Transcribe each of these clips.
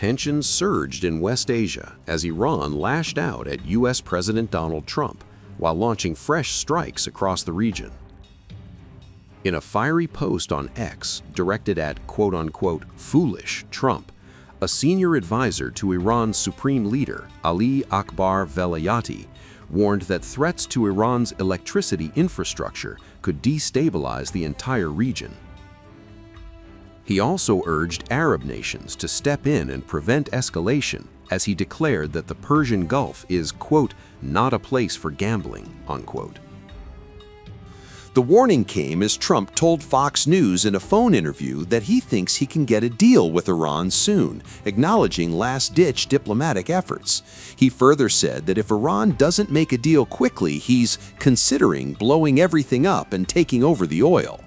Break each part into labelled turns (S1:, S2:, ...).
S1: Tensions surged in West Asia as Iran lashed out at U.S. President Donald Trump while launching fresh strikes across the region. In a fiery post on X directed at quote-unquote foolish Trump, a senior advisor to Iran's supreme leader, Ali Akbar Velayati, warned that threats to Iran's electricity infrastructure could destabilize the entire region. He also urged Arab nations to step in and prevent escalation as he declared that the Persian Gulf is, quote, not a place for gambling, unquote.
S2: The warning came as Trump told Fox News in a phone interview that he thinks he can get a deal with Iran soon, acknowledging last-ditch diplomatic efforts. He further said that if Iran doesn't make a deal quickly, he's considering blowing everything up and taking over the oil.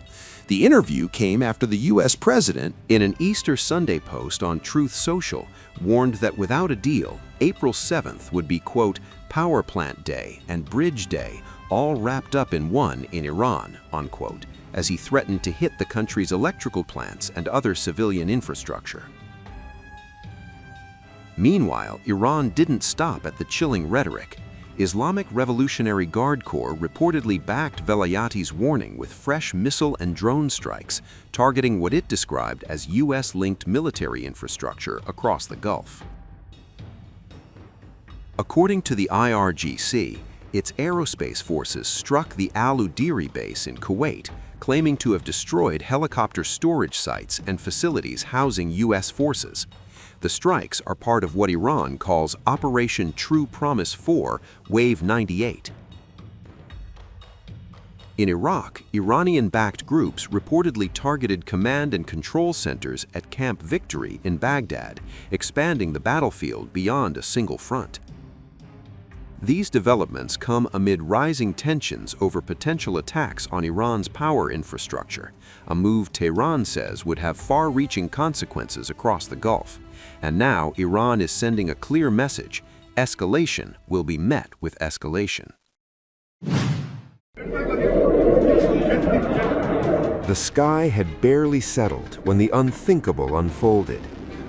S2: The interview came after the U.S. president,
S1: in an Easter Sunday post on Truth Social, warned that without a deal, April 7th would be, quote, power plant day and bridge day, all wrapped up in one in Iran, unquote, as he threatened to hit the country's electrical plants and other civilian infrastructure. Meanwhile, Iran didn't stop at the chilling rhetoric. Islamic Revolutionary Guard Corps reportedly backed Velayati's warning with fresh missile and drone strikes, targeting what it described as U.S.-linked military infrastructure across the Gulf. According to the IRGC, its aerospace forces struck the Al-Udiri base in Kuwait, claiming to have destroyed helicopter storage sites and facilities housing U.S. forces. The strikes are part of what Iran calls Operation True Promise 4, Wave 98. In Iraq, Iranian-backed groups reportedly targeted command and control centers at Camp Victory in Baghdad, expanding the battlefield beyond a single front. These developments come amid rising tensions over potential attacks on Iran's power infrastructure, a move Tehran says would have far-reaching consequences across the Gulf. And now Iran is sending a clear message: escalation will be met with escalation.
S3: The sky had barely settled when the unthinkable unfolded.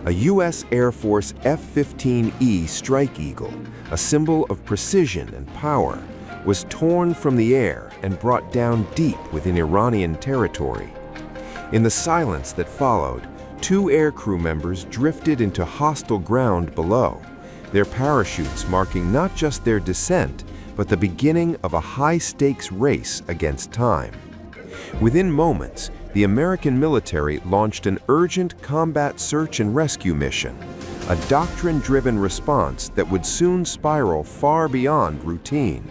S3: A U.S. Air Force F-15E Strike Eagle, a symbol of precision and power, was torn from the air and brought down deep within Iranian territory. In the silence that followed, 2 aircrew members drifted into hostile ground below, their parachutes marking not just their descent, but the beginning of a high-stakes race against time. Within moments, the American military launched an urgent combat search and rescue mission, a doctrine-driven response that would soon spiral far beyond routine.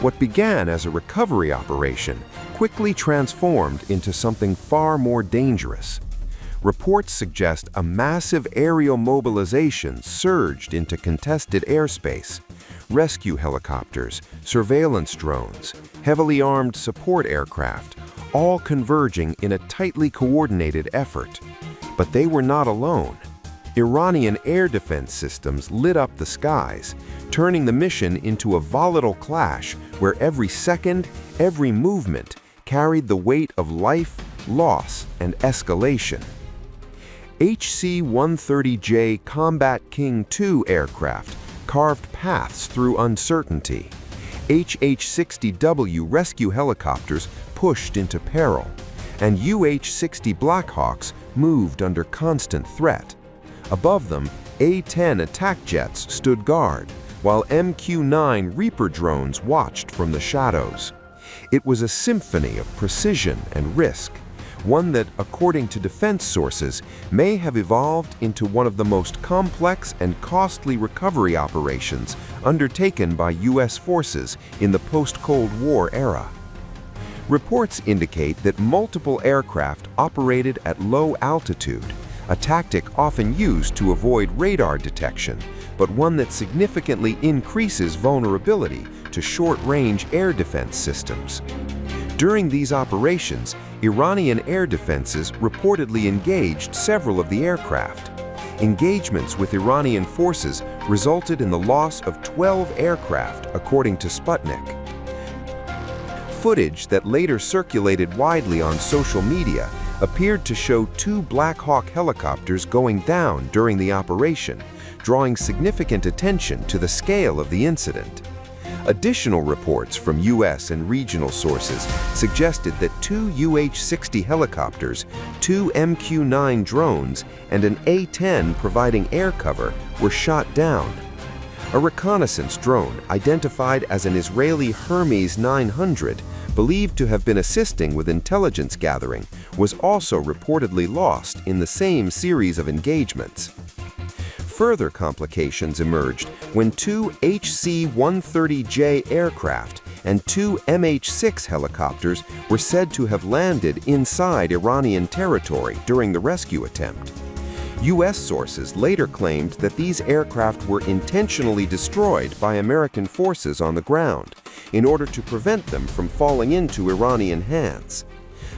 S3: What began as a recovery operation quickly transformed into something far more dangerous. Reports suggest a massive aerial mobilization surged into contested airspace. Rescue helicopters, surveillance drones, heavily armed support aircraft, all converging in a tightly coordinated effort. But they were not alone. Iranian air defense systems lit up the skies, turning the mission into a volatile clash where every second, every movement carried the weight of life, loss, and escalation. HC-130J Combat King II aircraft carved paths through uncertainty. HH-60W rescue helicopters pushed into peril, and UH-60 Blackhawks moved under constant threat. Above them, A-10 attack jets stood guard, while MQ-9 Reaper drones watched from the shadows. It was a symphony of precision and risk, one that, according to defense sources, may have evolved into one of the most complex and costly recovery operations undertaken by U.S. forces in the post-Cold War era. Reports indicate that multiple aircraft operated at low altitude, a tactic often used to avoid radar detection, but one that significantly increases vulnerability to short-range air defense systems. During these operations, Iranian air defenses reportedly engaged several of the aircraft. Engagements with Iranian forces resulted in the loss of 12 aircraft, according to Sputnik. Footage that later circulated widely on social media appeared to show 2 Black Hawk helicopters going down during the operation, drawing significant attention to the scale of the incident. Additional reports from U.S. and regional sources suggested that 2 UH-60 helicopters, 2 MQ-9 drones, and an A-10 providing air cover were shot down. A reconnaissance drone, identified as an Israeli Hermes 900, believed to have been assisting with intelligence gathering, was also reportedly lost in the same series of engagements. Further complications emerged when 2 HC-130J aircraft and 2 MH-6 helicopters were said to have landed inside Iranian territory during the rescue attempt. U.S. sources later claimed that these aircraft were intentionally destroyed by American forces on the ground in order to prevent them from falling into Iranian hands.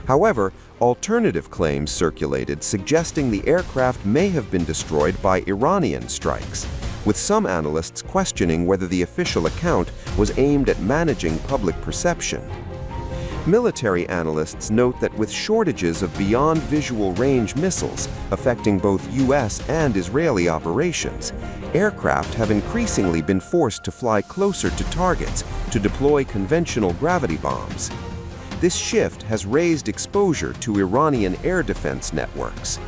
S3: However, alternative claims circulated suggesting the aircraft may have been destroyed by Iranian strikes, with some analysts questioning whether the official account was aimed at managing public perception. Military analysts note that with shortages of beyond visual range missiles affecting both U.S. and Israeli operations, aircraft have increasingly been forced to fly closer to targets to deploy conventional gravity bombs. This shift has raised exposure to Iranian air defense networks.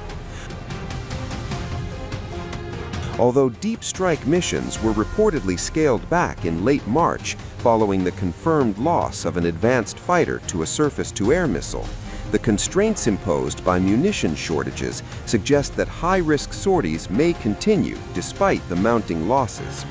S3: Although deep strike missions were reportedly scaled back in late March following the confirmed loss of an advanced fighter to a surface-to-air missile, the constraints imposed by munition shortages suggest that high-risk sorties may continue despite the mounting losses.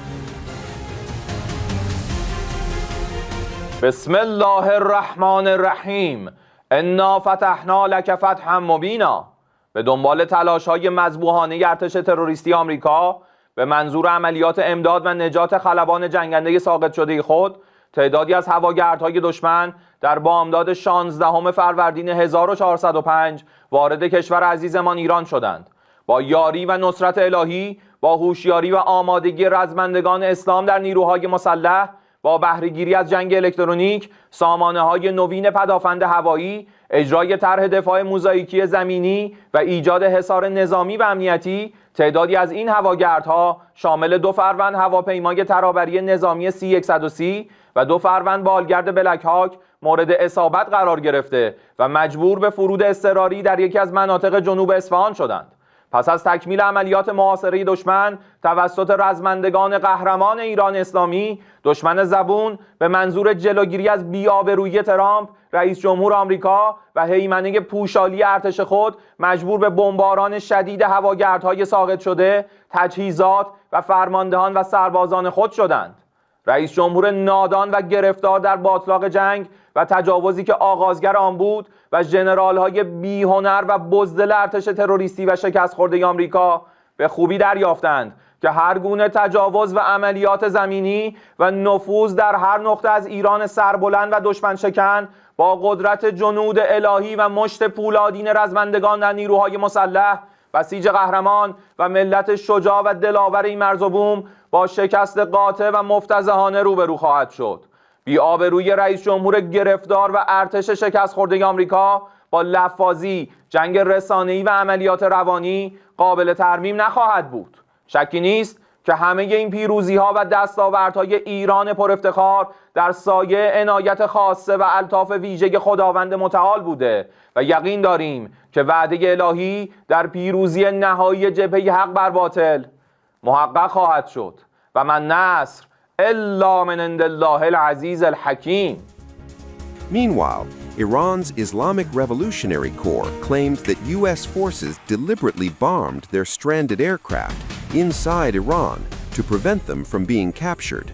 S4: بسم الله الرحمن الرحیم انا فتحنا لك فتحا مبینا. به دنبال تلاش‌های مذبوحانه ارتش تروریستی آمریکا به منظور عملیات امداد و نجات خلبان جنگنده ساقط شده خود، تعدادی از هواگردهای دشمن در بامداد 16 فروردین 1405 وارد کشور عزیزمان ایران شدند. با یاری و نصرت الهی، با هوشیاری و آمادگی رزمندگان اسلام در نیروهای مسلح، با بهره‌گیری از جنگ الکترونیک، سامانه‌های نوین پدافند هوایی، اجرای طرح دفاع موزاییکی زمینی و ایجاد حصار نظامی و امنیتی، تعدادی از این هواگردها شامل 2 فروند هواپیمای ترابری نظامی C-130 و 2 فروند بالگرد بلک هاک مورد اصابت قرار گرفته و مجبور به فرود اضطراری در یکی از مناطق جنوب اصفهان شدند. پس از تکمیل عملیات محاصره دشمن توسط رزمندگان قهرمان ایران اسلامی، دشمن زبون به منظور جلوگیری از بی‌آبرویی ترامپ، رئیس جمهور آمریکا و هیمنه پوشالی ارتش خود مجبور به بمباران شدید هواگردهای ساقط شده، تجهیزات و فرماندهان و سربازان خود شدند. رئیس جمهور نادان و گرفتار در باتلاق جنگ و تجاوزی که آغازگر آن بود و ژنرال‌های بی‌هنر و بزدل ارتش تروریستی و شکست خورده آمریکا به خوبی دریافتند که هر گونه تجاوز و عملیات زمینی و نفوذ در هر نقطه از ایران سربلند و دشمن شکن با قدرت جنود الهی و مشت پولادین رزمندگان در نیروهای مسلح، بسیج قهرمان و ملت شجاع و دلاور این مرز و بوم با شکست قاطع و مفتضحانه روبرو خواهد شد. بی‌آبرویی رئیس جمهور گرفتار و ارتش شکست خورده آمریکا با لفاظی، جنگ رسانه‌ای و عملیات روانی قابل ترمیم نخواهد بود. شکی نیست که همه این پیروزی‌ها و دستاوردهای ایران پر افتخار در سایه عنایت خاصه و الطاف ویژه خداوند متعال بوده و یقین داریم که وعده الهی در پیروزی نهایی جبهه حق بر باطل محقق خواهد شد و من نصر الا من عند الله العزیز الحکیم.
S3: Meanwhile, Iran's Islamic Revolutionary Corps claimed that U.S. forces deliberately bombed their stranded aircraft inside Iran to prevent them from being captured.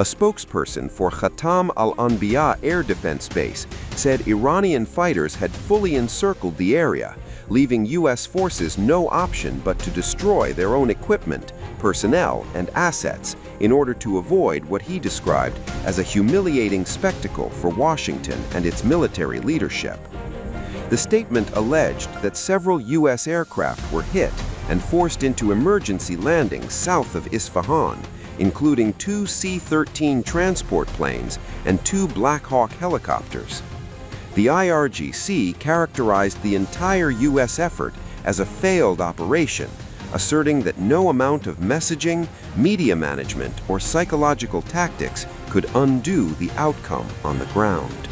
S3: A spokesperson for Khatam al-Anbiya Air Defense Base said Iranian fighters had fully encircled the area, leaving U.S. forces no option but to destroy their own equipment, personnel, and assets in order to avoid what he described as a humiliating spectacle for Washington and its military leadership. The statement alleged that several U.S. aircraft were hit and forced into emergency landings south of Isfahan, including 2 C-13 transport planes and 2 Black Hawk helicopters. The IRGC characterized the entire U.S. effort as a failed operation, asserting that no amount of messaging, media management, or psychological tactics could undo the outcome on the ground.